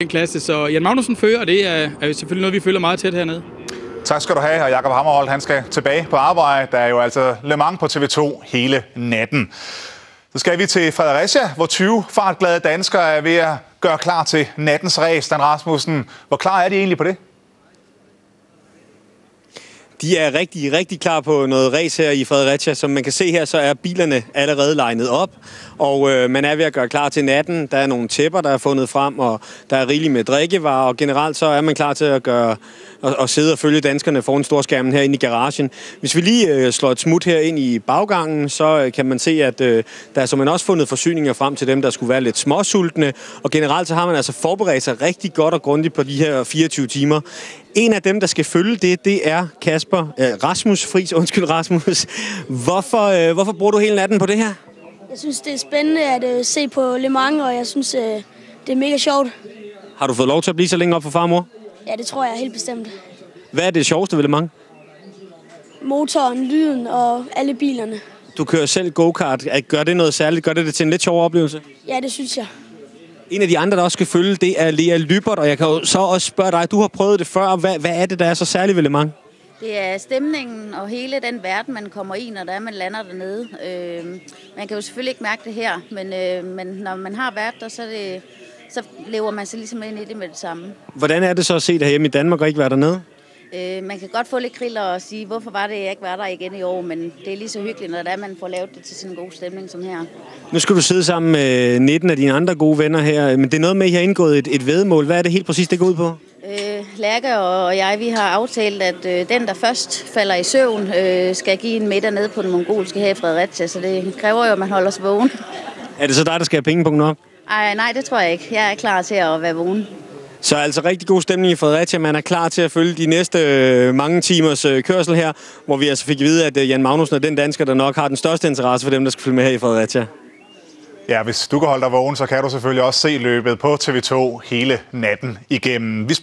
En klasse, så Jan Magnussen fører, og det er selvfølgelig noget, vi følger meget tæt hernede. Tak skal du have, og Jakob Hammerholt, han skal tilbage på arbejde. Der er jo altså Le Mans på TV2 hele natten. Så skal vi til Fredericia, hvor 20 fartglade danskere er ved at gøre klar til nattens race. Dan Rasmussen, hvor klar er de egentlig på det? De er rigtig klar på noget race her i Fredericia. Som man kan se her, så er bilerne allerede linet op, og man er ved at gøre klar til natten. Der er nogle tæpper, der er fundet frem, og der er rigeligt med drikkevarer, og generelt så er man klar til at sidde og følge danskerne foran storskærmen herinde i garagen. Hvis vi lige slår et smut her ind i baggangen, så kan man se, at der er så man også fundet forsyninger frem til dem, der skulle være lidt småsultne, og generelt så har man altså forberedt sig rigtig godt og grundigt på de her 24 timer. En af dem, der skal følge det er Rasmus Friis. Undskyld, Rasmus. Hvorfor bruger du hele natten på det her? Jeg synes, det er spændende at se på Le Mans, og jeg synes, det er mega sjovt. Har du fået lov til at blive så længe op for far og mor? Ja, det tror jeg helt bestemt. Hvad er det sjoveste ved Le Mans? Motoren, lyden og alle bilerne. Du kører selv go-kart. Gør det noget særligt? Gør det til en lidt sjovere oplevelse? Ja, det synes jeg. En af de andre, der også skal følge, det er Lea Lybert, og jeg kan jo så også spørge dig, du har prøvet det før. Hvad er det, der er så særligt ved Le Mans? Det er stemningen og hele den verden, man kommer i, når man lander dernede. Man kan jo selvfølgelig ikke mærke det her, men når man har været der, så lever man sig ligesom ind i det med det samme. Hvordan er det så at se det hjemme i Danmark og ikke være dernede? Man kan godt få lidt kriller og sige, hvorfor var det, jeg ikke var der igen i år, men det er lige så hyggeligt, når man får lavet det til sådan en god stemning som her. Nu skal du sidde sammen med 19 af dine andre gode venner her, men det er noget med, at I har indgået et væddemål. Hvad er det helt præcis, det går ud på? Lærke og jeg, vi har aftalt, at den, der først falder i søvn, skal give en middag nede på den mongolske her i Fredericia, så det kræver jo, at man holder sig vågen. Er det så dig, der skal have pengepunkten op? Nej, det tror jeg ikke. Jeg er klar til at være vågen. Så altså rigtig god stemning i Fredericia. Man er klar til at følge de næste mange timers kørsel her, hvor vi altså fik at vide, at Jan Magnussen er den dansker, der nok har den største interesse for dem, der skal følge med her i Fredericia. Ja, hvis du kan holde dig vågen, så kan du selvfølgelig også se løbet på TV2 hele natten igennem. Vi